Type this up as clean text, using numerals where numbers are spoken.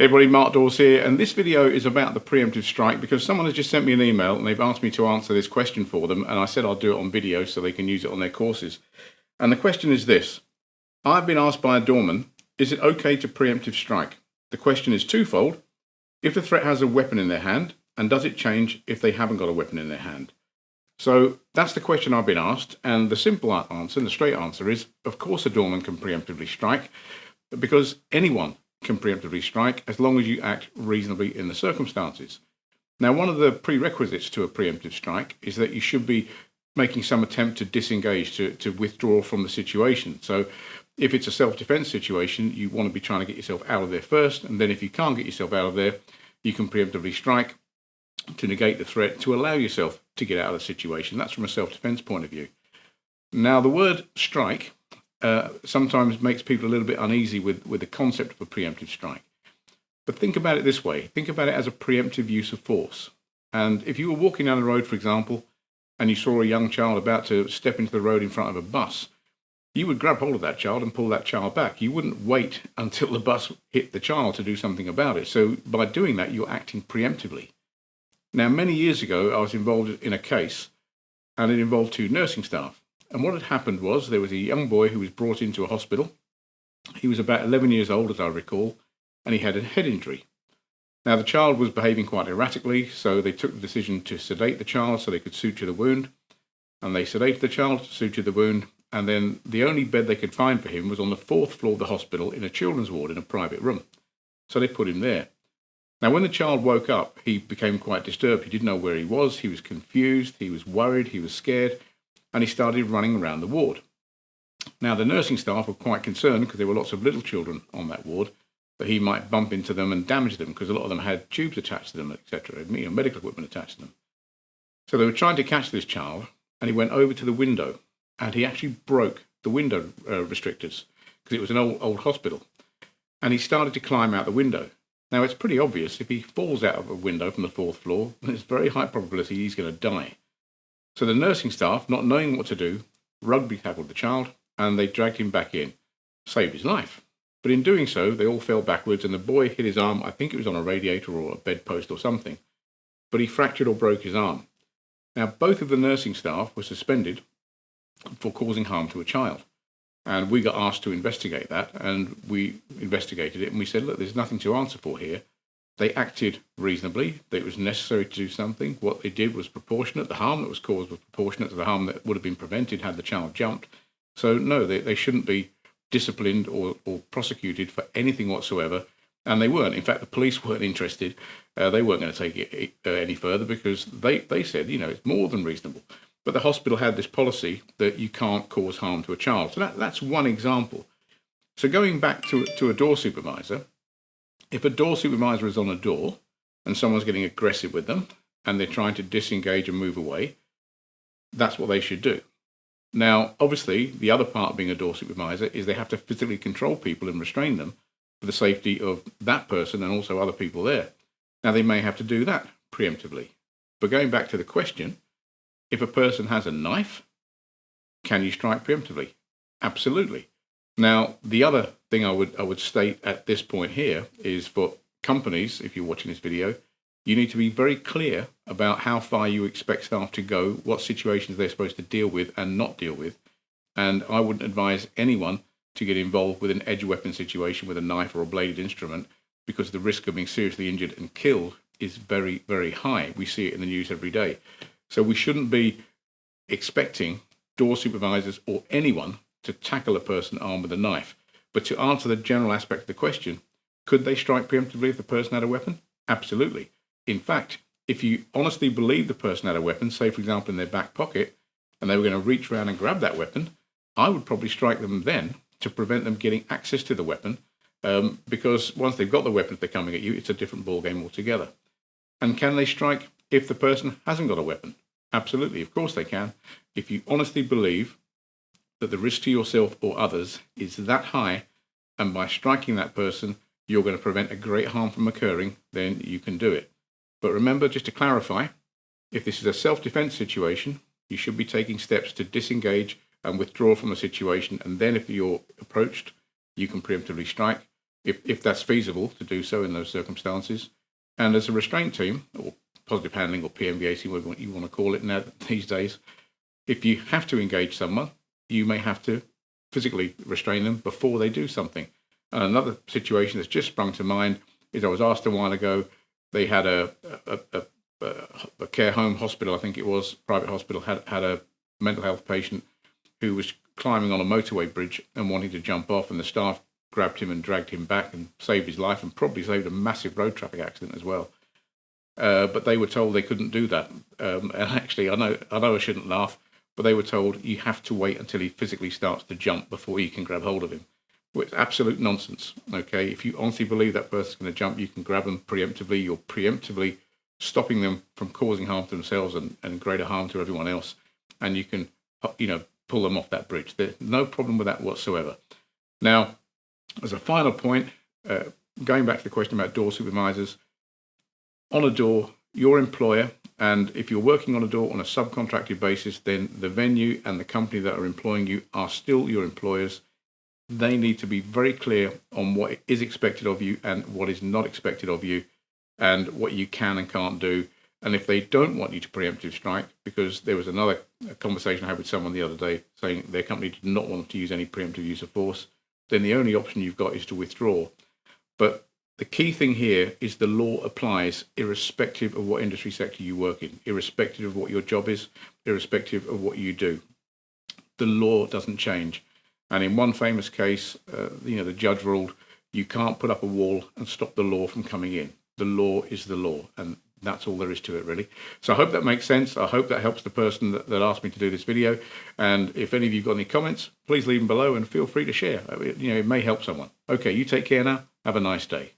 Hey everybody, Mark Dawes here, and this video is about the preemptive strike because someone has just sent me an email and they've asked me to answer this question for them, and I said I'll do it on video so they can use it on their courses. And the question is this: I've been asked by a doorman, is it okay to preemptive strike? The question is twofold: if the threat has a weapon in their hand, and does it change if they haven't got a weapon in their hand? So that's the question I've been asked, and the simple answer and the straight answer is, of course a doorman can preemptively strike, because anyone can preemptively strike as long as you act reasonably in the circumstances. Now, one of the prerequisites to a preemptive strike is that you should be making some attempt to disengage, to withdraw from the situation. So if it's a self-defense situation, you want to be trying to get yourself out of there first, and then if you can't get yourself out of there, you can preemptively strike to negate the threat, to allow yourself to get out of the situation. That's from a self-defense point of view. Now, the word strike sometimes makes people a little bit uneasy with the concept of a preemptive strike. But think about it this way. Think about it as a preemptive use of force. And if you were walking down the road, for example, and you saw a young child about to step into the road in front of a bus, you would grab hold of that child and pull that child back. You wouldn't wait until the bus hit the child to do something about it. So by doing that, you're acting preemptively. Now, many years ago, I was involved in a case, and it involved two nursing staff. And what had happened was there was a young boy who was brought into a hospital. He was about 11 years old, as I recall, and he had a head injury. Now, the child was behaving quite erratically, so they took the decision to sedate the child so they could suture the wound. And they sedated the child, sutured the wound, and then the only bed they could find for him was on the 4th floor of the hospital in a children's ward in a private room. So they put him there. Now, when the child woke up, he became quite disturbed. He didn't know where he was confused, he was worried, he was scared, and he started running around the ward. Now, the nursing staff were quite concerned because there were lots of little children on that ward, that he might bump into them and damage them, because a lot of them had tubes attached to them, etc., medical equipment attached to them. So they were trying to catch this child, and he went over to the window, and he actually broke the window restrictors, because it was an old hospital, and he started to climb out the window. Now, it's pretty obvious, if he falls out of a window from the 4th floor, there's very high probability he's going to die. So the nursing staff, not knowing what to do, rugby tackled the child, and they dragged him back in, saved his life. But in doing so, they all fell backwards, and the boy hit his arm. I think it was on a radiator or a bedpost or something, but he fractured or broke his arm. Now, both of the nursing staff were suspended for causing harm to a child, and we got asked to investigate that, and we investigated it, and we said, look, there's nothing to answer for here. They acted reasonably. It was necessary to do something. What they did was proportionate. The harm that was caused was proportionate to the harm that would have been prevented had the child jumped. So no, they shouldn't be disciplined or prosecuted for anything whatsoever. And they weren't. In fact, the police weren't interested. They weren't going to take it any further because they said, it's more than reasonable. But the hospital had this policy that you can't cause harm to a child. So that's one example. So going back to a door supervisor, if a door supervisor is on a door and someone's getting aggressive with them and they're trying to disengage and move away, that's what they should do. Now, obviously, the other part of being a door supervisor is they have to physically control people and restrain them for the safety of that person and also other people there. Now, they may have to do that preemptively. But going back to the question, if a person has a knife, can you strike preemptively? Absolutely. Now, the other thing I would state at this point here is for companies, if you're watching this video, you need to be very clear about how far you expect staff to go, what situations they're supposed to deal with and not deal with. And I wouldn't advise anyone to get involved with an edge weapon situation with a knife or a bladed instrument, because the risk of being seriously injured and killed is very, very high. We see it in the news every day. So we shouldn't be expecting door supervisors or anyone to tackle a person armed with a knife. But to answer the general aspect of the question, could they strike preemptively if the person had a weapon? Absolutely. In fact, if you honestly believe the person had a weapon, say, for example, in their back pocket, and they were going to reach around and grab that weapon, I would probably strike them then to prevent them getting access to the weapon, because once they've got the weapon, if they're coming at you, it's a different ballgame altogether. And can they strike if the person hasn't got a weapon? Absolutely. Of course they can. If you honestly believe that the risk to yourself or others is that high, and by striking that person, you're going to prevent a great harm from occurring, then you can do it. But remember, just to clarify, if this is a self-defense situation, you should be taking steps to disengage and withdraw from the situation. And then if you're approached, you can preemptively strike. if that's feasible to do so in those circumstances. And as a restraint team, or positive handling, or PMVAC, whatever you want to call it now these days, if you have to engage someone, you may have to physically restrain them before they do something. And another situation that's just sprung to mind is I was asked a while ago, they had a care home hospital, I think it was, private hospital, had a mental health patient who was climbing on a motorway bridge and wanting to jump off, and the staff grabbed him and dragged him back and saved his life, and probably saved a massive road traffic accident as well. But they were told they couldn't do that. And actually, I know I shouldn't laugh, but they were told you have to wait until he physically starts to jump before you can grab hold of him. Well, it's absolute nonsense. Okay, if you honestly believe that person's going to jump, you can grab them preemptively. You're preemptively stopping them from causing harm to themselves and greater harm to everyone else, and you can, pull them off that bridge. There's no problem with that whatsoever. Now, as a final point, going back to the question about door supervisors, on a door, your employer, and if you're working on a door on a subcontracted basis, then the venue and the company that are employing you are still your employers. They need to be very clear on what is expected of you and what is not expected of you, and what you can and can't do. And if they don't want you to preemptive strike, because there was another conversation I had with someone the other day saying their company did not want to use any preemptive use of force, then the only option you've got is to withdraw. But the key thing here is the law applies irrespective of what industry sector you work in, irrespective of what your job is, irrespective of what you do. The law doesn't change. And in one famous case, the judge ruled you can't put up a wall and stop the law from coming in. The law is the law, and that's all there is to it, really. So I hope that makes sense. I hope that helps the person that asked me to do this video. And if any of you got any comments, please leave them below and feel free to share. It may help someone. Okay, you take care now. Have a nice day.